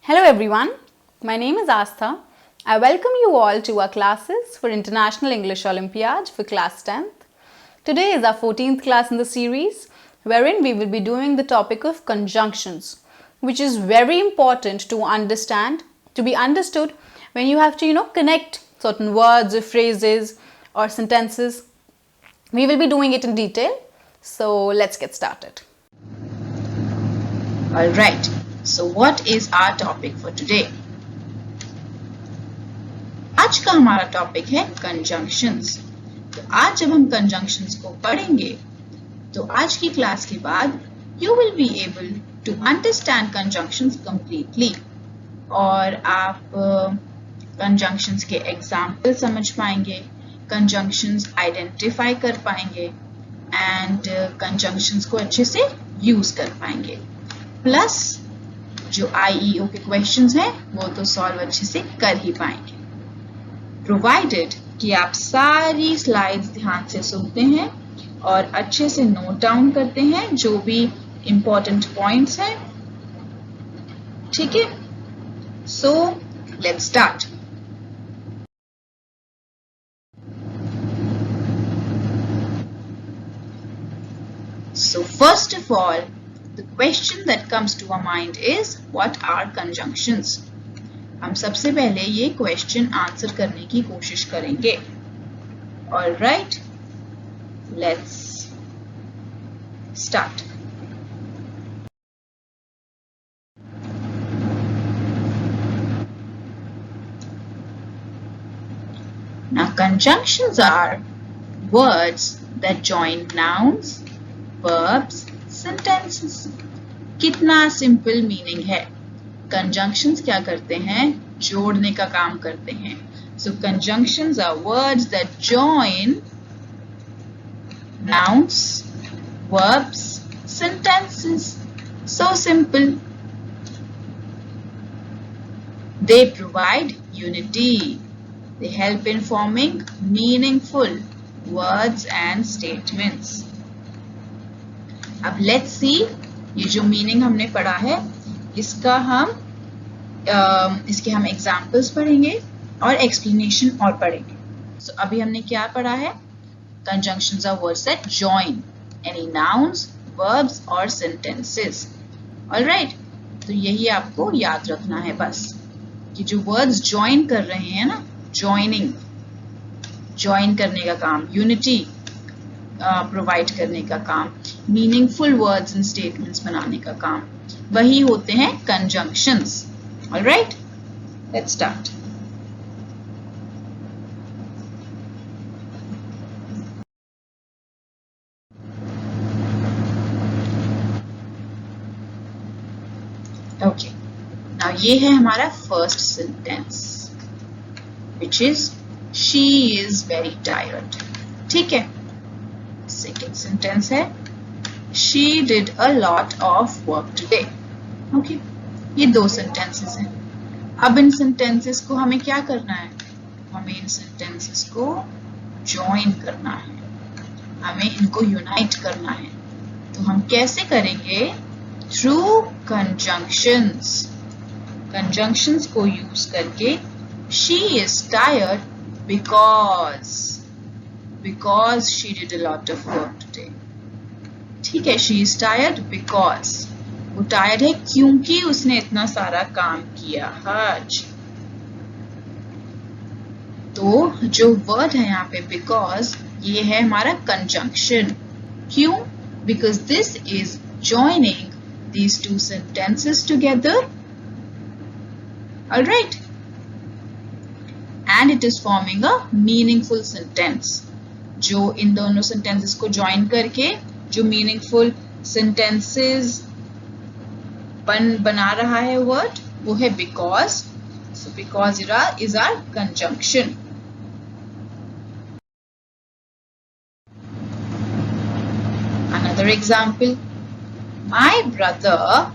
Hello everyone, my name is Aastha. I welcome you all to our classes for International English Olympiad for class 10th. Today is our 14th class in the series wherein we will be doing the topic of conjunctions, which is very important to understand, to be understood when you have to connect certain words or phrases or sentences. We will be doing it in detail, so let's get started. Alright, so what is our topic for today? आज का हमारा topic है conjunctions. तो आज जब हम conjunctions को पढ़ेंगे तो आज की क्लास के बाद you will be able to understand conjunctions completely और आप कंजंक्शंस के एग्जाम्पल समझ पाएंगे, कंजंक्शंस आइडेंटिफाई कर पाएंगे एंड कंजंक्शंस को अच्छे से यूज कर पाएंगे। प्लस जो IEO के क्वेश्चंस हैं वो तो सॉल्व अच्छे से कर ही पाएंगे, प्रोवाइडेड कि आप सारी स्लाइड्स ध्यान से सुनते हैं और अच्छे से नोट डाउन करते हैं जो भी इंपॉर्टेंट पॉइंट्स हैं। ठीक है, so let's start. So first of all, the question that comes to our mind is what are conjunctions? हम सबसे पहले ये क्वेश्चन आंसर करने की कोशिश करेंगे। Alright, let's start. Now conjunctions are words that join nouns, verbs, sentences. कितना simple meaning है। कंजंक्शंस क्या करते हैं? जोड़ने का काम करते हैं। So conjunctions are words that join nouns, verbs, sentences. So simple. They provide unity. They help in forming meaningful words and statements. अब लेट्स सी, ये जो मीनिंग हमने पढ़ा है इसके हम एग्जाम्पल्स पढ़ेंगे और एक्सप्लेनेशन और पढ़ेंगे। सो अभी हमने क्या पढ़ा है? Conjunctions are words that join any nouns, verbs और सेंटेंसेस। ऑलराइट, तो यही आपको याद रखना है बस कि जो वर्ड्स जॉइन कर रहे हैं ना, जॉइनिंग, जॉइन करने का काम, यूनिटी प्रोवाइड करने का काम, मीनिंगफुल वर्ड्स एंड स्टेटमेंट्स बनाने का काम, वही होते हैं conjunctions. Alright, let's start. Okay, now ये है हमारा first sentence which is she is very tired. ठीक है, सेकेंड सेंटेंस है She did a lot of work today. Okay, ये दो सेंटेंसेस हैं। अब इन सेंटेंसेस को हमें क्या करना है? हमें इन सेंटेंसेस को जॉइन करना है, हमें इनको यूनाइट करना है। तो हम कैसे करेंगे? Through conjunctions. कंजंक्शंस को यूज करके She is tired because she did a lot of work today. ठीक है, she is tired because, वो टायर्ड है क्योंकि उसने इतना सारा काम किया आज। तो जो वर्ड है यहाँ पे because, ये है हमारा कंजंक्शन। क्यों? Because this is joining these two sentences together. Alright, and it is forming a meaningful sentence. जो इन दोनों sentences को join करके जो मीनिंगफुल सेंटेंसेस बना रहा है वर्ड, वो है because. So because is our conjunction. Another example, my brother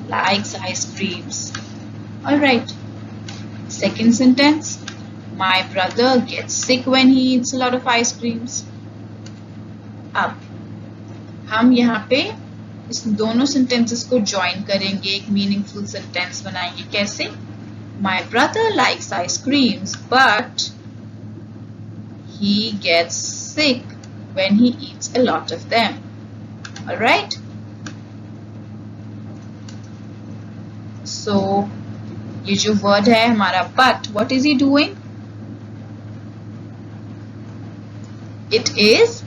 likes ice creams. Alright, second sentence, my brother gets sick when he eats a lot of ice creams. अब हम यहाँ पे इस दोनों सेंटेंसेस को ज्वाइन करेंगे, एक मीनिंगफुल सेंटेंस बनाएंगे. कैसे? My brother likes ice creams, but he gets sick when he eats a lot of them. Alright? So, ये जो word है हमारा but, what is he doing? It is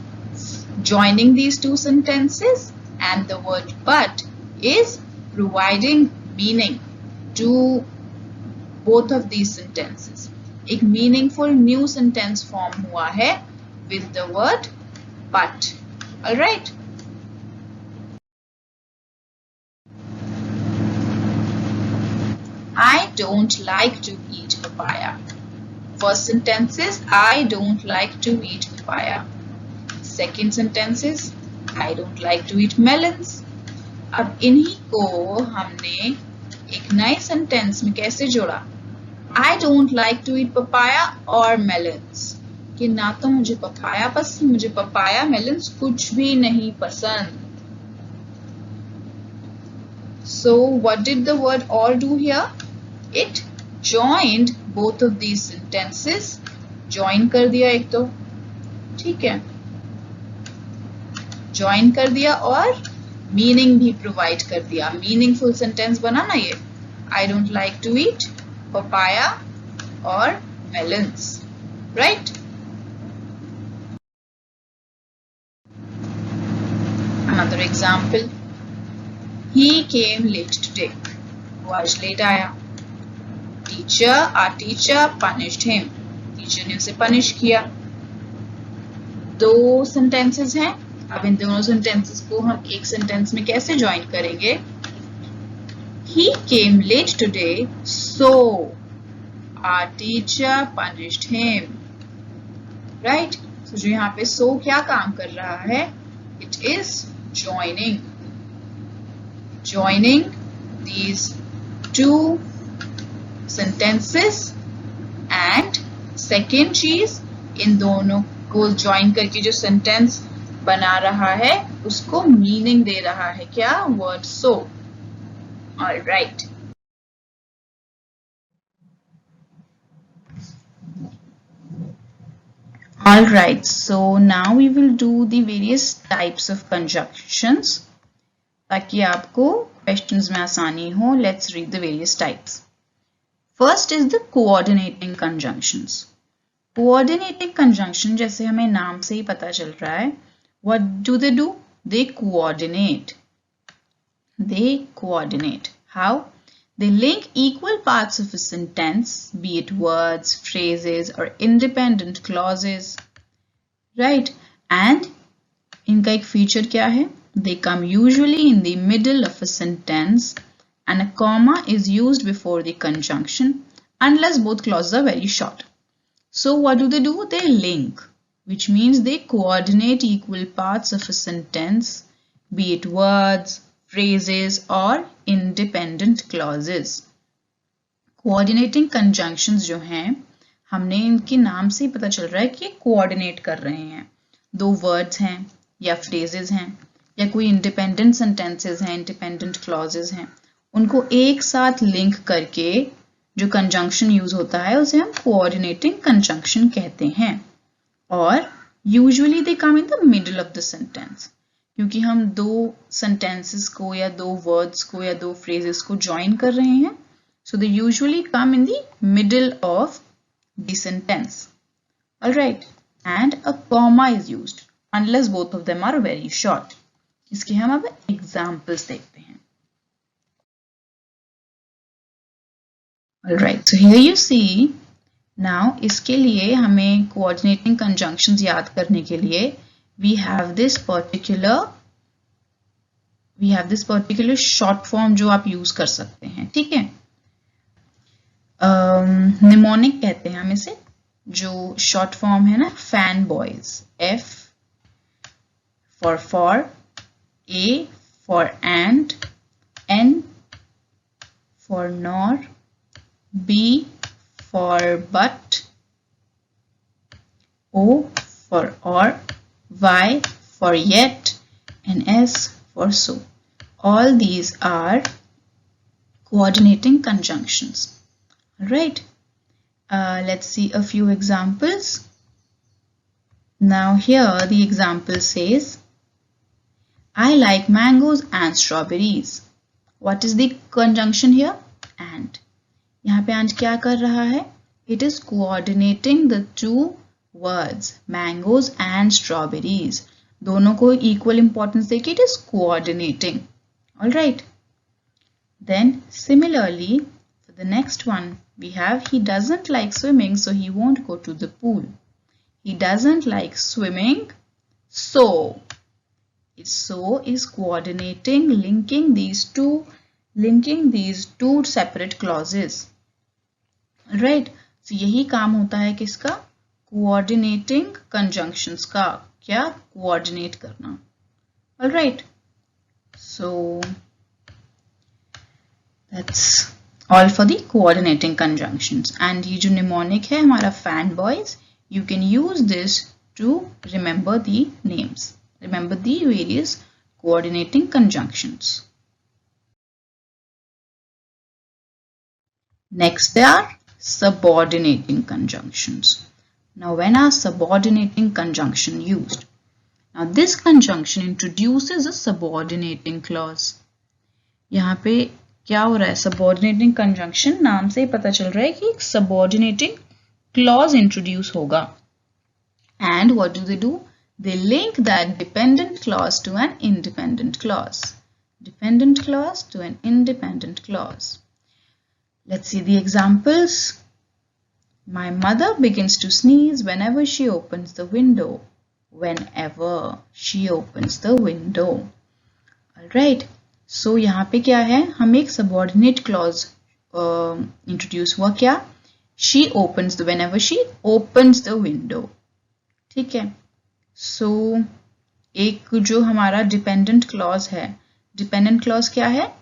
joining these two sentences, and the word but is providing meaning to both of these sentences. एक meaningful new sentence form हुआ है with the word but. Alright? I don't like to eat papaya. First sentence is I don't like to eat papaya. Second sentence is I don't like to eat melons. अब इन्हीं को हमने एक नए sentence में कैसे जोड़ा? I don't like to eat papaya or melons. कि ना तो मुझे पपाया पसंद, मुझे पपाया melons कुछ भी नहीं पसंद. So what did the word or do here? It joined both of these sentences. Join कर दिया एक तो, ठीक है, join कर दिया और meaning भी provide कर दिया. Meaningful sentence बना ना ये. I don't like to eat papaya or melons. Right? Another example. He came late today. वो आज लेट आया. Our teacher punished him. Teacher ने उसे पनिश किया. दो सेंटेंसेस हैं. अब इन दोनों सेंटेंसेस को हम एक सेंटेंस में कैसे ज्वाइन करेंगे? He came late today, so our teacher punished him. Right? So जो यहाँ पे so क्या काम कर रहा है? It is joining these two sentences, and second चीज, इन दोनों को ज्वाइन करके जो सेंटेंस बना रहा है उसको मीनिंग दे रहा है. क्या? Word so. All right. All right. So now we will do the various types of conjunctions ताकि आपको questions में आसानी हो. Let's read the various types. First is the coordinating conjunctions. Coordinating conjunction जैसे हमें नाम से ही पता चल रहा है. What do? They coordinate. They coordinate. How? They link equal parts of a sentence, be it words, phrases, or independent clauses. Right? And इनका एक feature क्या है? They come usually in the middle of a sentence, and a comma is used before the conjunction unless both clauses are very short. So what do? They link, which means they coordinate equal parts of a sentence, be it words, phrases, or independent clauses. Coordinating conjunctions जो हैं, हमने इनके नाम से ही पता चल रहा है कि coordinate कर रहे हैं. दो words हैं या phrases हैं या कोई independent sentences हैं, independent clauses हैं, उनको एक साथ लिंक करके जो कंजंक्शन यूज होता है उसे हम कोऑर्डिनेटिंग कंजंक्शन कहते हैं. और usually they come in the middle of the sentence, क्योंकि हम दो सेंटेंसेस को या दो वर्ड्स को या दो फ्रेजेस को ज्वाइन कर रहे हैं. So they usually come in the middle of the sentence. Alright. And a comma is used unless both of them are very short. इसके हम अब एग्जांपल्स देखते हैं. Alright, so here you see, now इसके लिए हमें coordinating conjunctions याद करने के लिए we have this particular short form जो आप use कर सकते हैं. ठीक है? Mnemonic कहते हैं हम इसे, जो short form है ना, fanboys. F for, A for and, N for nor, B for but, O for or, Y for yet, and S for so. All these are coordinating conjunctions. Alright, let's see a few examples. Now here the example says, I like mangoes and strawberries. What is the conjunction here? And. यहाँ पे and क्या कर रहा है? It is coordinating the two words, mangoes and strawberries. दोनों को equal importance देके it is coordinating. Alright. Then similarly, for the next one, we have he doesn't like swimming, so he won't go to the pool. He doesn't like swimming, so. So is coordinating, linking these two separate clauses. Right? So यही काम होता है किसका? Coordinating conjunctions का. क्या? Coordinate करना. Alright. So that's all for the coordinating conjunctions. And ये जो mnemonic है हमारा fanboys, you can use this to remember the names. Remember the various coordinating conjunctions. Next, there are subordinating conjunctions. Now, when are subordinating conjunction used? Now, this conjunction introduces a subordinating clause. यहाँ पे क्या हो रहा है? Subordinating conjunction नाम से ही पता चल रहा है कि एक subordinating clause introduce होगा. And what do? They link that dependent clause to an independent clause. Dependent clause to an independent clause. Let's see the examples. My mother begins to sneeze whenever she opens the window. Whenever she opens the window. Alright. So यहाँ पे क्या है? हम एक subordinate clause introduce हुआ क्या? She opens the whenever she opens the window. ठीक है. So एक जो हमारा dependent clause है. Dependent clause क्या है?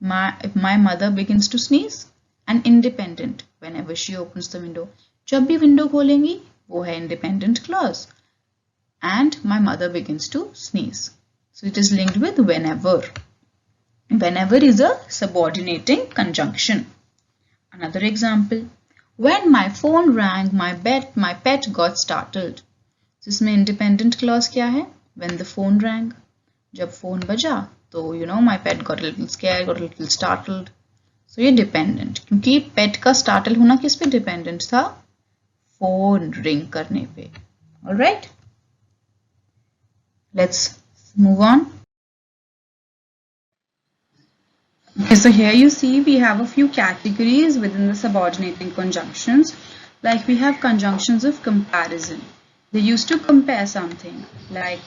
My mother begins to sneeze. And independent whenever she opens the window. जब भी window खोलेंगी वो है independent clause. And my mother begins to sneeze. So it is linked with whenever. Whenever is a subordinating conjunction. Another example. When my phone rang, my pet got startled. So इसमें independent clause क्या है? When the phone rang. जब phone बजा तो my pet got a little scared, got a little startled. So ये dependent. क्योंकि pet का startle होना किस पे dependent था? Phone ring करने पे. Alright? Let's move on. Okay, so here you see we have a few categories within the subordinating conjunctions. Like we have conjunctions of comparison. They used to compare something like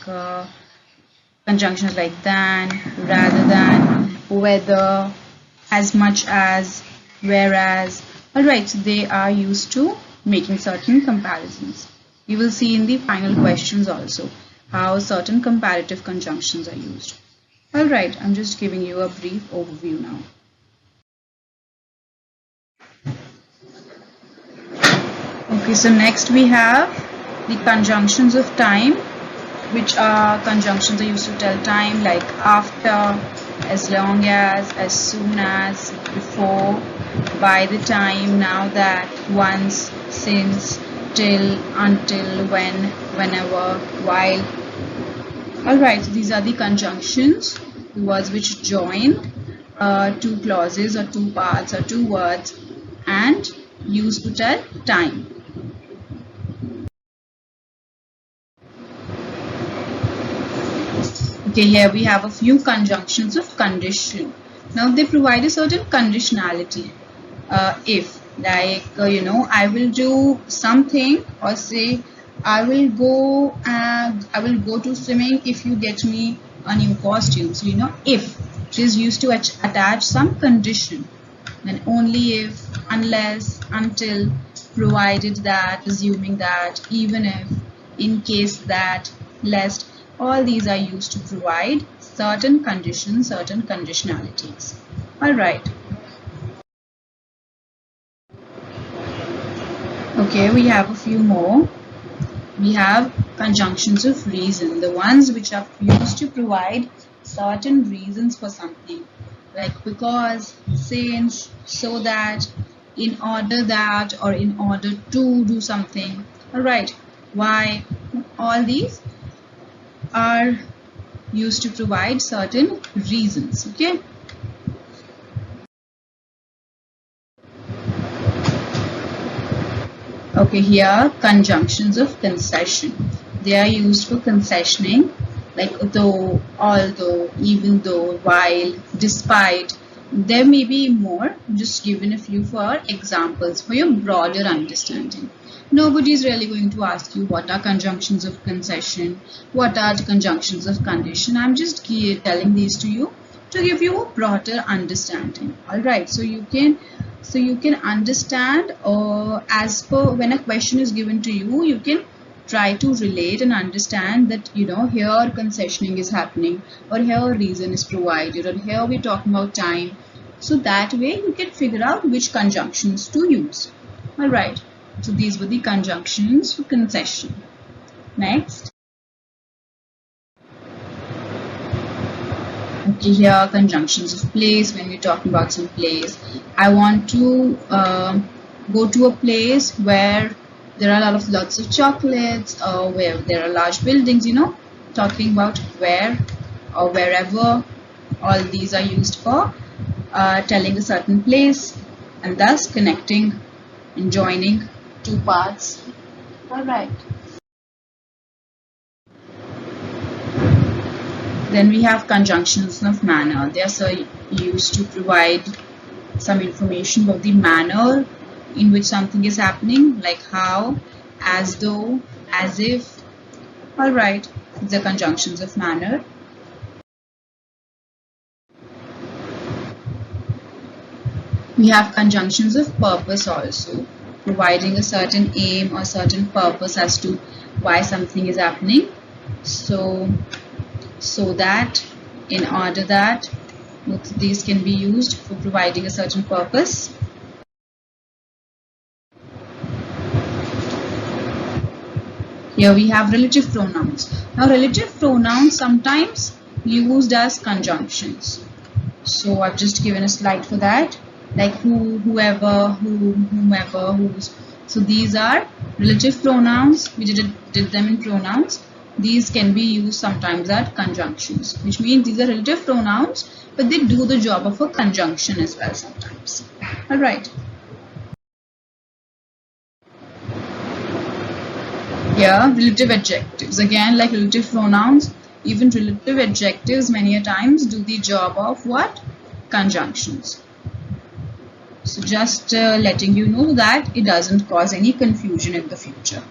conjunctions like than, rather than, whether, as much as, whereas. Alright, so they are used to making certain comparisons. We will see in the final questions also how certain comparative conjunctions are used. Alright, I'm just giving you a brief overview now. Okay, so next we have the conjunctions of time, which are conjunctions that used to tell time like after, as long as soon as, before, by the time, now that, once, since, till, until, when, whenever, while. Alright, so these are the conjunctions, the words which join two clauses or two parts or two words and used to tell time. Okay, here we have a few conjunctions of condition. Now they provide a certain conditionality. If, like, I will do something, or say I will go to swimming if you get me a new costume. So if it is used to attach some condition, then only if, unless, until, provided that, assuming that, even if, in case that, lest. All these are used to provide certain conditions, certain conditionalities. Alright. Okay, we have a few more. We have conjunctions of reason, the ones which are used to provide certain reasons for something, like because, since, so that, in order that, or in order to do something. All right, why? All these are used to provide certain reasons. Okay. Okay, here conjunctions of concession. They are used for concessioning, like though, although, even though, while, despite. There may be more, just given a few for examples for your broader understanding. Nobody is really going to ask you what are conjunctions of concession, what are conjunctions of condition. I'm just telling these to you to give you a broader understanding. Alright, so you can understand, as per when a question is given to you, you can try to relate and understand that, here concessioning is happening, or here a reason is provided, or here we're talking about time. So that way you can figure out which conjunctions to use. Alright, so these were the conjunctions for concession. Next. Okay, here are conjunctions of place. When we're talking about some place, I want to go to a place where there are lots of chocolates, where there are large buildings, talking about where or wherever. All these are used for telling a certain place, and thus connecting and joining two parts. All right. Then we have conjunctions of manner. They are used to provide some information about the manner in which something is happening, like how, as though, as if. Alright, these are conjunctions of manner. We have conjunctions of purpose also, providing a certain aim or certain purpose as to why something is happening. So that, in order that, both of these can be used for providing a certain purpose. Here we have relative pronouns. Now relative pronouns sometimes used as conjunctions. So I've just given a slide for that, like who, whoever, whomever, whose. So these are relative pronouns. We did them in pronouns. These can be used sometimes as conjunctions, which means these are relative pronouns, but they do the job of a conjunction as well sometimes. Alright. Here, relative adjectives. Again, like relative pronouns, even relative adjectives many a times do the job of what? Conjunctions. So just letting you know that it doesn't cause any confusion in the future.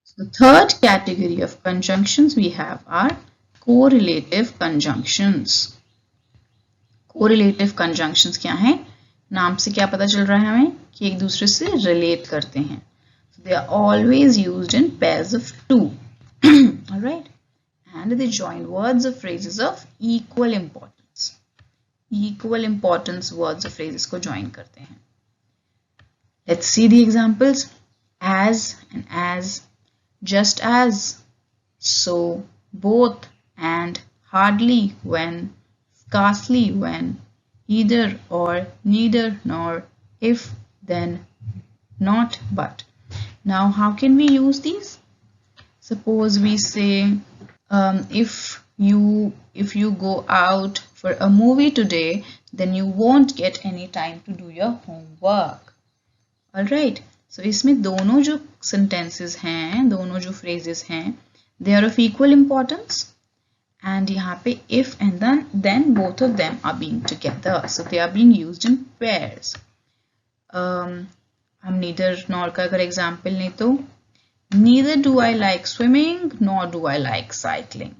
So the third category of conjunctions we have are correlative conjunctions. Correlative conjunctions क्या हैं? नाम से क्या पता चल रहा है हमें कि एक दूसरे से relate करते हैं. So they are always used in pairs of two. Alright, and they join words or phrases of equal importance. Equal importance words or phrases को join करते हैं. Let's see the examples. As and as, just as, so, both, and, hardly, when, scarcely, when, either or, neither, nor, if, then, not, but. Now how can we use these? Suppose we say if you go out for a movie today, then you won't get any time to do your homework. Alright, so इसमें दोनों जो sentences हैं, दोनों जो phrases हैं, they are of equal importance. And यहाँ पे if and then both of them are being together. So they are being used in pairs. हम neither nor का अगर example लें तो neither do I like swimming nor do I like cycling.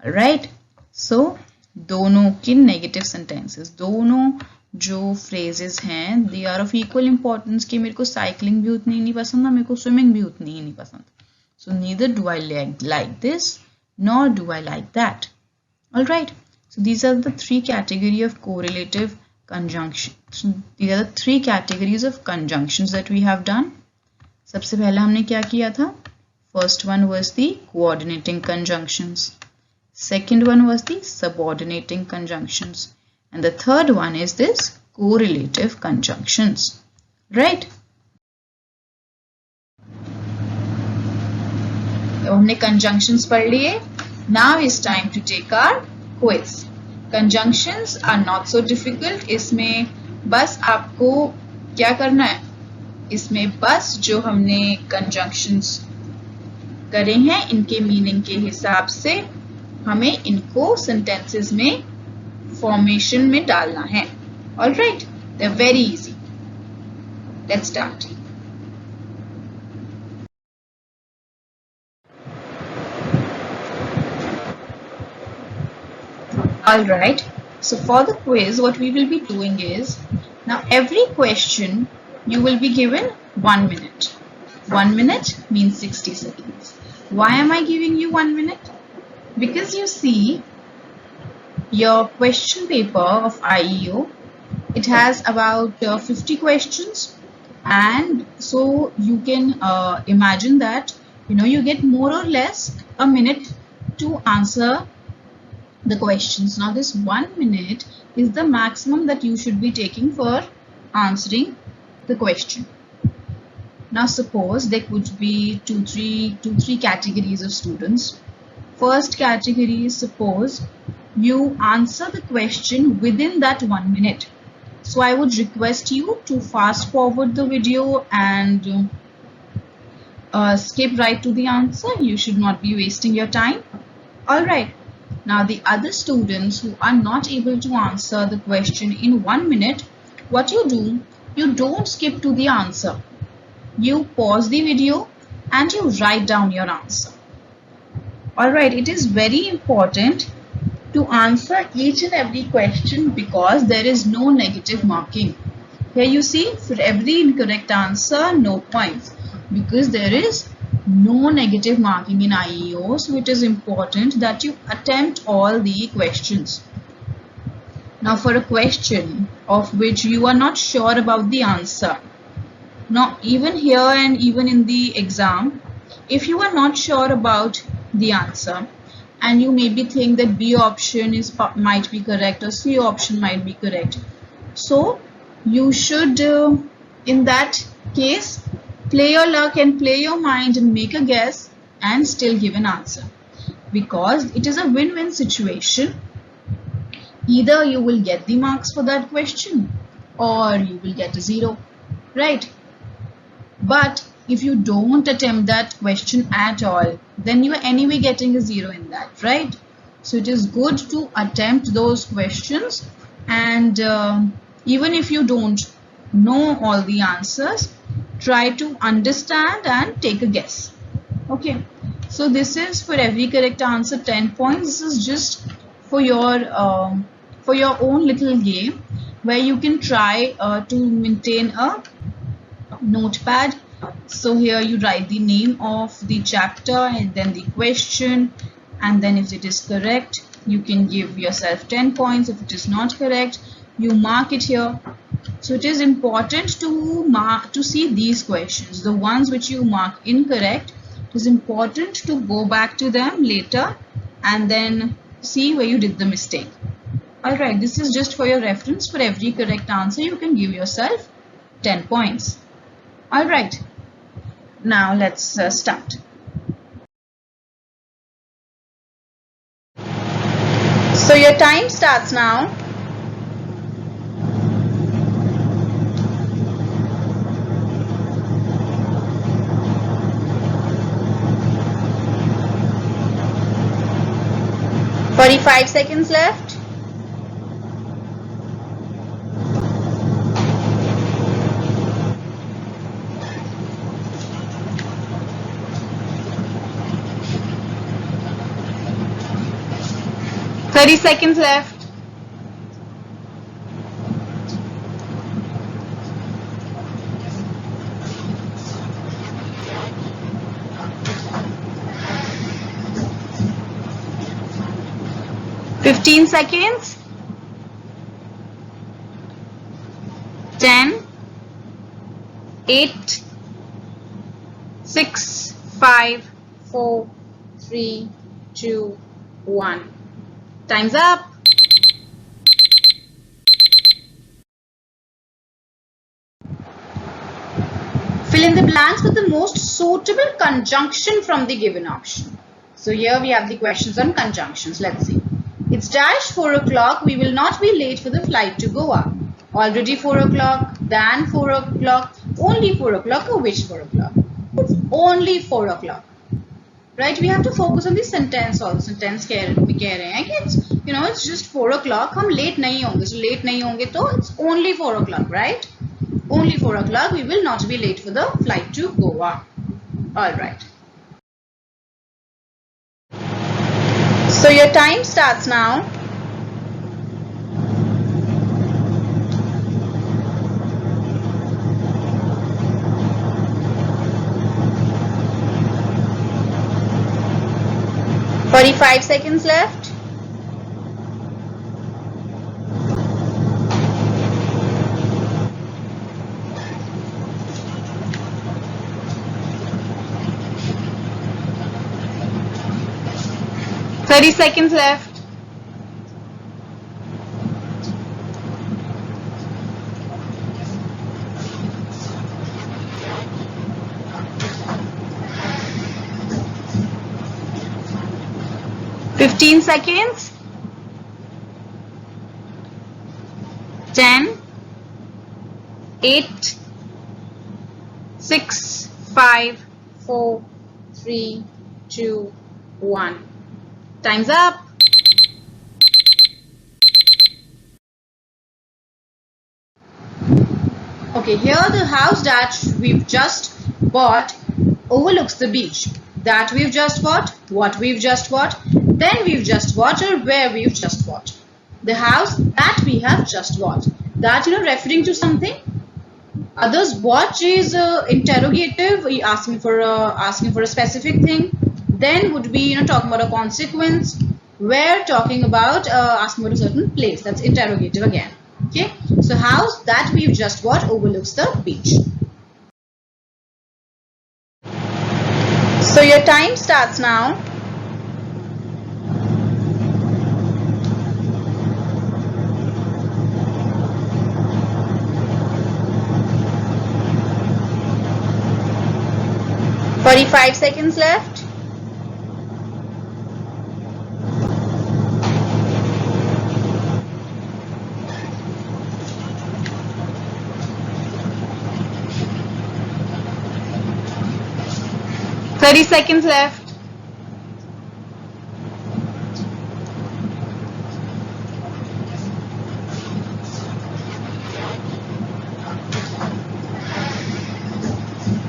Alright, so दोनों की negative sentences, दोनों जो phrases हैं, they are of equal importance कि मेरे को cycling भी उतनी नहीं पसंद और मेरे को swimming भी उतनी ही नहीं पसंद. So neither do I like this nor do I like that. Alright, so these are the three categories of correlative conjunctions. These are the three categories of conjunctions that we have done. सबसे पहला हमने क्या किया था? First one was the coordinating conjunctions. Second one was the subordinating conjunctions. And the third one is this correlative conjunctions. Right? अब हमने conjunctions पढ़ लिए. Now is time to take our quiz. Conjunctions are not so difficult. इसमें बस आपको क्या करना है? इसमें बस जो हमने conjunctions करे हैं इनके मीनिंग के हिसाब से हमें इनको sentences में formation में डालना है. Alright, they're very easy. Let's start. Alright, so for the quiz what we will be doing is, now every question you will be given 1 minute. 1 minute means 60 seconds. Why am I giving you 1 minute? Because you see your question paper of IEO, it has about 50 questions, and so you can imagine that you get more or less a minute to answer the questions. Now this 1 minute is the maximum that you should be taking for answering the question. Now suppose there could be two, three categories of students. First category is, suppose you answer the question within that 1 minute. So I would request you to fast forward the video and skip right to the answer. You should not be wasting your time. Alright. Now the other students who are not able to answer the question in 1 minute, what you do, you don't skip to the answer. You pause the video and you write down your answer. Alright, it is very important to answer each and every question because there is no negative marking. Here you see, for every incorrect answer, no points, because there is no negative marking in IEO, so it is important that you attempt all the questions. Now for a question of which you are not sure about the answer, now even here and even in the exam, if you are not sure about the answer and you maybe think that B option might be correct or C option might be correct, so you should in that case play your luck and play your mind and make a guess and still give an answer, because it is a win-win situation. Either you will get the marks for that question or you will get a 0, right? But if you don't attempt that question at all, then you are anyway getting a 0 in that, right? So it is good to attempt those questions, and even if you don't know all the answers, try to understand and take a guess. Okay, so this is for every correct answer 10 points. This is just for your own little game where you can try to maintain a notepad. So here you write the name of the chapter and then the question, and then if it is correct you can give yourself 10 points. If it is not correct, you mark it here. So it is important to see these questions. The ones which you mark incorrect, it is important to go back to them later and then see where you did the mistake. Alright, this is just for your reference. For every correct answer you can give yourself 10 points. Alright, now let's start. So your time starts now. "45 seconds left. "30 seconds left. "15 seconds. 10, 8, 6, 5, 4, 3, 2, 1. Time's up. Fill in the blanks with the most suitable conjunction from the given option. So here we have the questions on conjunctions. Let's see. It's dash 4 o'clock. We will not be late for the flight to Goa. Already 4 o'clock, than 4 o'clock, only 4 o'clock, or which 4 o'clock? It's only 4 o'clock. Right? We have to focus on the sentence also. Sentence कह रहे हैं कि it's, it's just 4 o'clock. हम late नहीं होंगे. So late नहीं होंगे तो it's only 4 o'clock, right? Only 4 o'clock. We will not be late for the flight to Goa. Alright. So your time starts now. "45 seconds left. "30 seconds left. "15 seconds. 10, 8, 6, 5, 4, 3, 2, 1. Time's up. Okay, here the house that we've just bought overlooks the beach. That we've just bought, what we've just bought, then we've just bought, or where we've just bought. The house that we have just bought. That, referring to something. Others, what is interrogative, asking for a specific thing. Then would be, talking about a consequence. Where talking about asking about a certain place. That's interrogative again. Okay. So house that we've just bought overlooks the beach. So your time starts now. "45 seconds left. "30 seconds left. " 15 seconds. 10, 8, 7, 6, 5, 4, 3, 2, 1. Time's up. So your time starts now. 45 seconds left.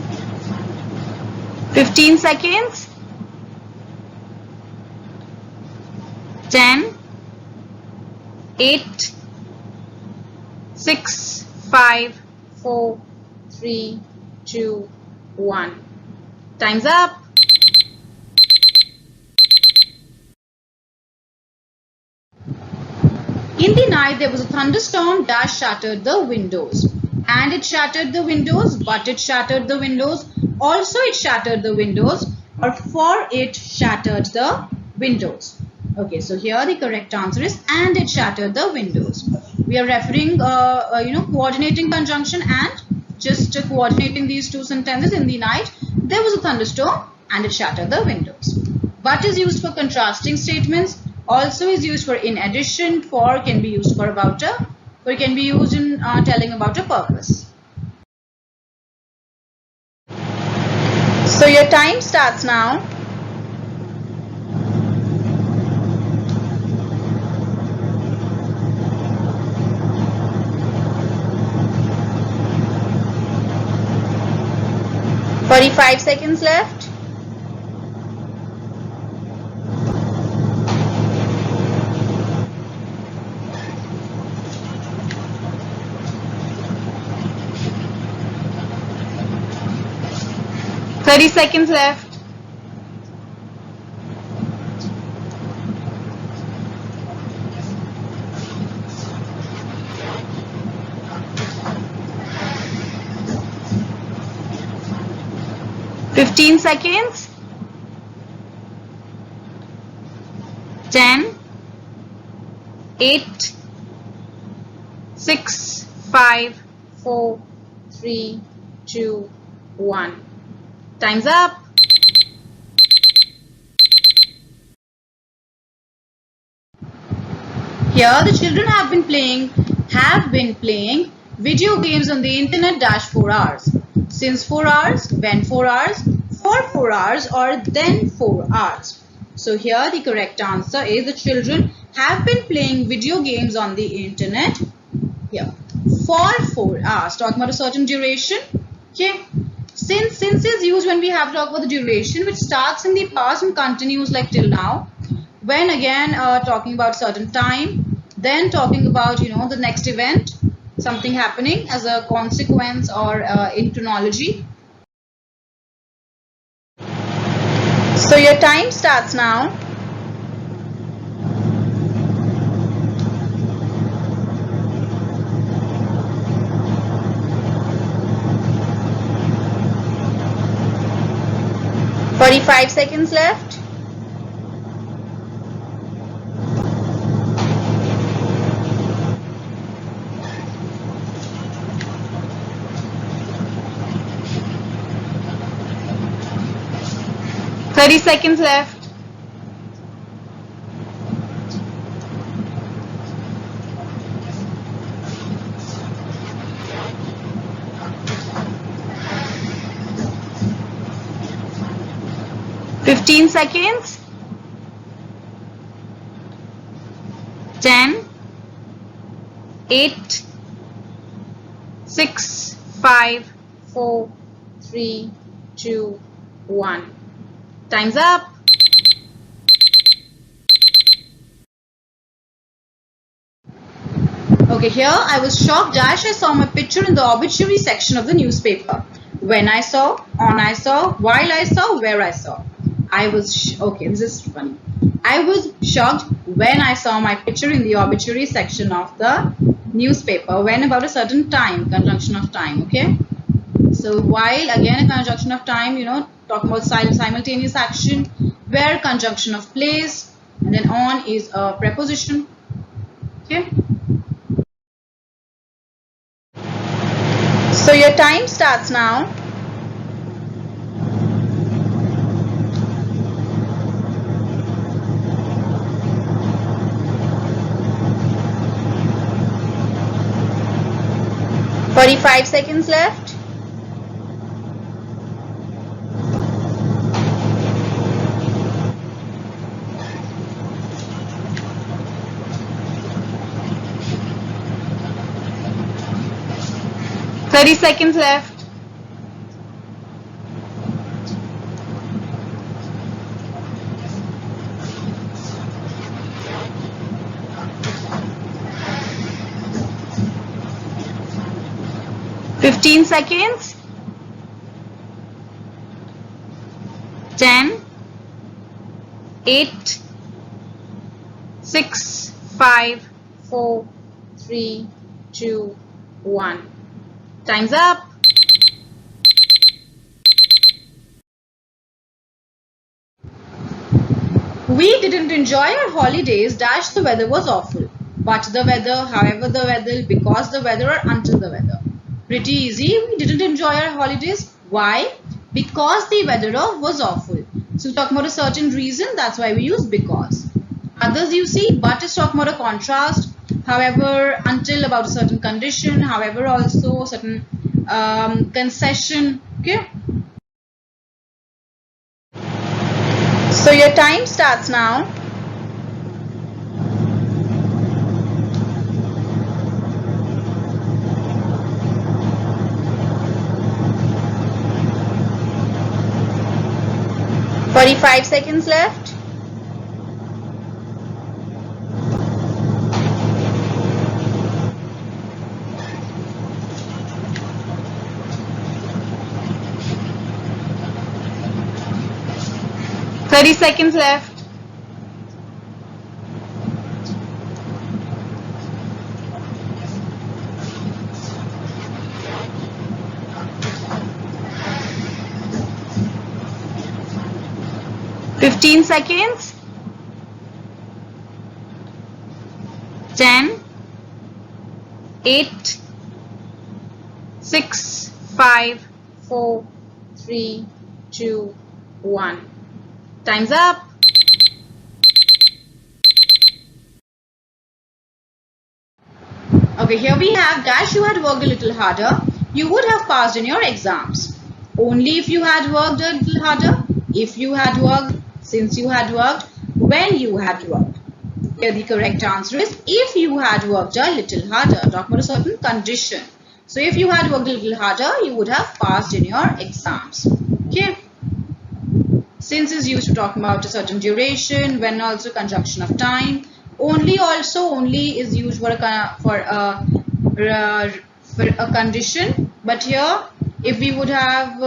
30 seconds left. 15 seconds. 10, 8, 7, 6, 5, 4, 3, 2, 1. Time's up. So your time starts now. 45 seconds left. 15 seconds. 10, 8, 6, 5, 4, 3, 2, 1. Time's up. In the night, there was a thunderstorm that shattered the windows. And it shattered the windows, but it shattered the windows. Also, it shattered the windows, or for it shattered the windows. Okay, so here the correct answer is and it shattered the windows. We are referring, coordinating conjunction and just coordinating these two sentences. In the night, there was a thunderstorm and it shattered the windows. But is used for contrasting statements. Also is used for in addition. For can be used for about a, or can be used in telling about a purpose. So your time starts now. 45 seconds left. Thirty seconds left. "15 seconds. 10, 8, 6, 5, 4, 3, 2, 1. Time's up. Here the children have been playing video games on the internet dash 4 hours. Since 4 hours, when 4 hours, for 4 hours or then 4 hours. So here the correct answer is the children have been playing video games on the internet here for 4 hours. Talking about a certain duration. Okay. Since is used when we have to talk about the duration which starts in the past and continues like till now. When again talking about certain time, then talking about the next event, something happening as a consequence or in chronology. So your time starts now. "45 seconds left. "30 seconds left. "15 seconds. 10, 8, 6, 5, 4, 3, 2, 1. Time's up. Okay, here I was shocked dash I saw my picture in the obituary section of the newspaper. When I saw, on I saw, while I saw, where I saw. I was okay, this is funny. I was shocked when I saw my picture in the obituary section of the newspaper. When about a certain time, conjunction of time, okay? So while again a conjunction of time, talking about simultaneous action, where conjunction of place, and then on is a preposition, okay? So your time starts now. "45 seconds left. "30 seconds left. "15 seconds. 10, 8, 6, 5, 4, 3, 2, 1. Time's up. We didn't enjoy our holidays dash the weather was awful. But the weather, however the weather, because the weather or until the weather. Pretty easy. We didn't enjoy our holidays. Why? Because the weather was awful. So talking about a certain reason, that's why we use because. Others you see, but is talking about a contrast. However, until about a certain condition, however also certain concession, okay? So your time starts now. "45 seconds left. "30 seconds left. "15 seconds. 10, 8, 6, 5, 4, 3, 2, 1. Time's up. Okay, here we have dash you had worked a little harder, you would have passed in your exams. Only if you had worked a little harder, if you had worked, since you had worked, when you had worked. Here the correct answer is if you had worked a little harder. Talking about a certain condition. So if you had worked a little harder, you would have passed in your exams. Okay. Since is used to talk about a certain duration, when also conjunction of time. Only also only is used for a condition. But here, if we would have,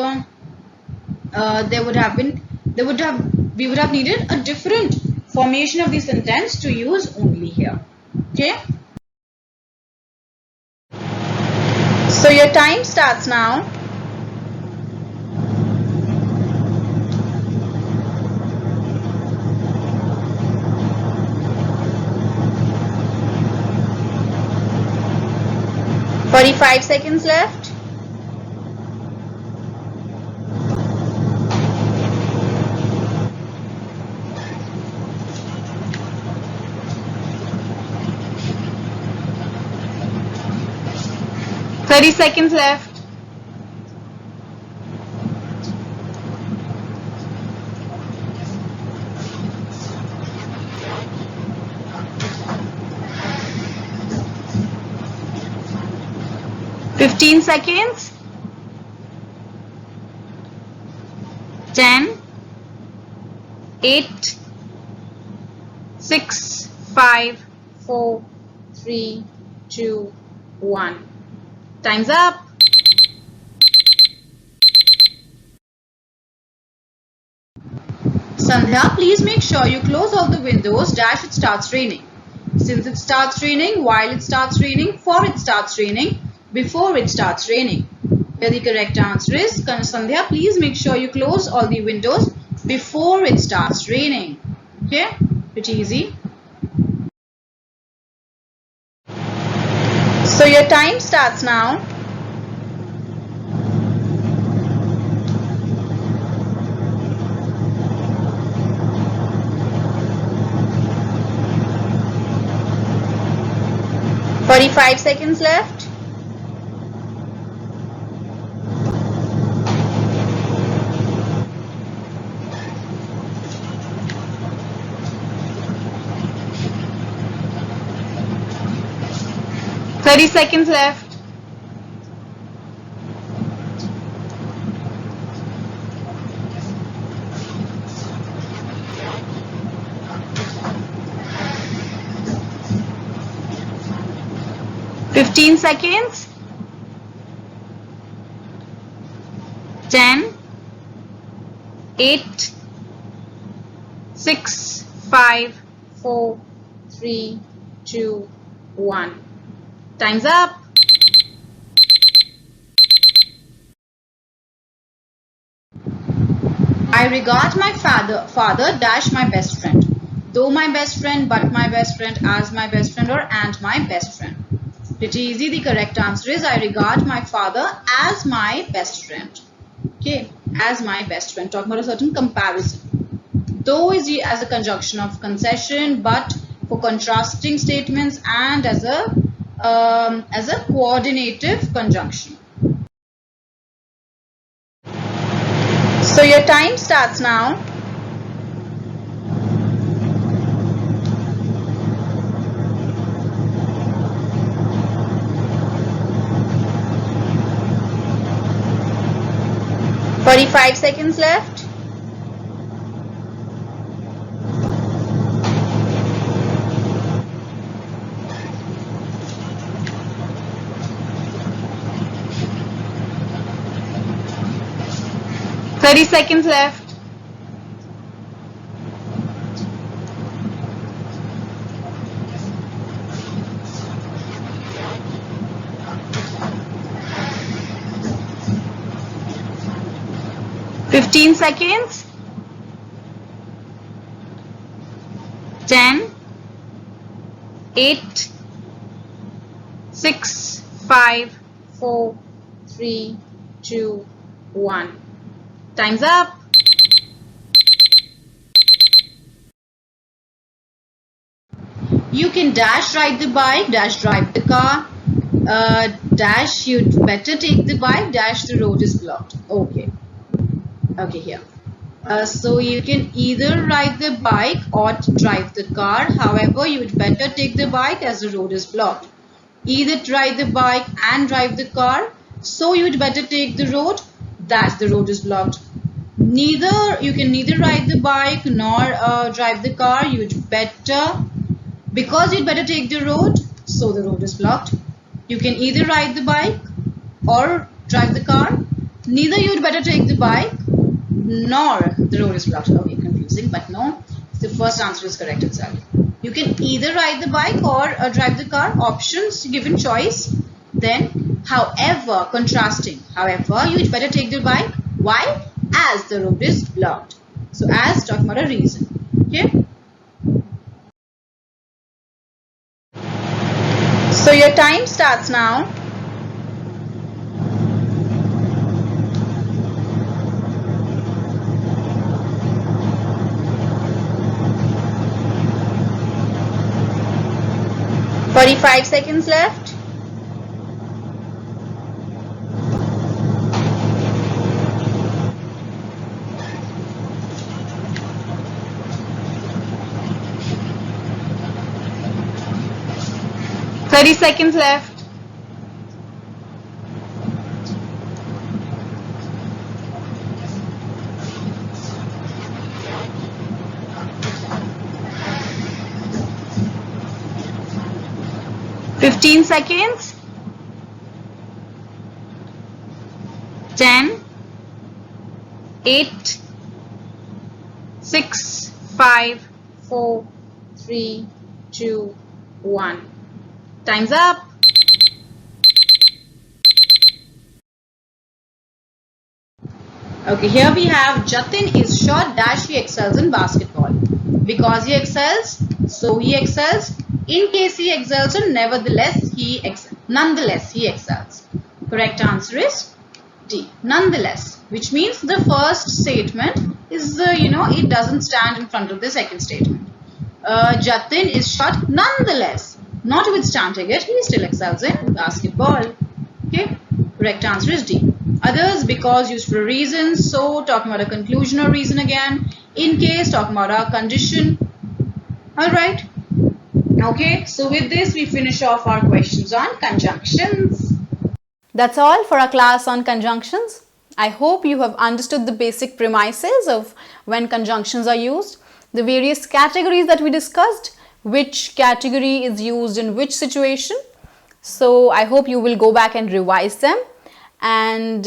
we would have needed a different formation of the sentence to use only here. Okay. So your time starts now. "45 seconds left. "30 seconds left. "15 seconds. 10, 8, 6, 5, 4, 3, 2, 1. Time's up. Sandhya, please make sure you close all the windows dash it starts raining. Since it starts raining, while it starts raining, for it starts raining, before it starts raining. Here the correct answer is Sandhya, please make sure you close all the windows before it starts raining. Okay, pretty easy. So your time starts now. "45 seconds left. "30 seconds left. "15 seconds. 10, 8, 7, 6, 5, 4, 3, 2, 1. Time's up. 10, 8, 6, 5, 4, 3, 2, 1. Time's up. I regard my father dash my best friend. Though my best friend, but my best friend, as my best friend, or and my best friend. Pretty easy. The correct answer is I regard my father as my best friend. Okay, as my best friend. Talking about a certain comparison. Though is as a conjunction of concession, but for contrasting statements and as a coordinative conjunction. So your time starts now. "45 seconds left. "30 seconds left. "15 seconds. 10, 8, 6, 5, 4, 3, 2, 1. Time's up. You can dash ride the bike, dash drive the car, dash you'd better take the bike, dash the road is blocked. Okay. Okay, here. So you can either ride the bike or drive the car. However, you would better take the bike as the road is blocked. Either ride the bike and drive the car. So you would better take the road that the road is blocked. You can neither ride the bike nor drive the car. You would better, because you'd better take the road, so the road is blocked. You can either ride the bike or drive the car. Neither you'd better take the bike nor the road is blocked. Okay, confusing, but no, the first answer is correct itself. You can either ride the bike or drive the car. Options given choice. Then, however, contrasting. However, you'd better take the bike. Why? As the road is blocked. So, as talking about a reason. Okay. So, your time starts now. "45 seconds left. "30 seconds left. "15 seconds. 10, 8, 6, 5, 4, 3, 2, 1. Time's up. Okay, here we have Jatin is short dash he excels in basketball. Because he excels, so he excels. In case he excels, so nevertheless he excels. Nonetheless he excels. Correct answer is D. Nonetheless, which means the first statement is it doesn't stand in front of the second statement. Jatin is short nonetheless. Notwithstanding it, he still excels in basketball. Okay, correct answer is D. Others, because used for a reason, so talking about a conclusion or reason again. In case, talking about a condition. Alright. Okay, so with this we finish off our questions on conjunctions. That's all for our class on conjunctions. I hope you have understood the basic premises of when conjunctions are used, the various categories that we discussed, which category is used in which situation. So I hope you will go back and revise them and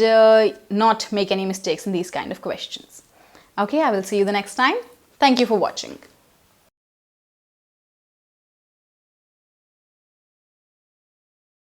not make any mistakes in these kind of questions. Okay, I will see you the next time. Thank you for watching.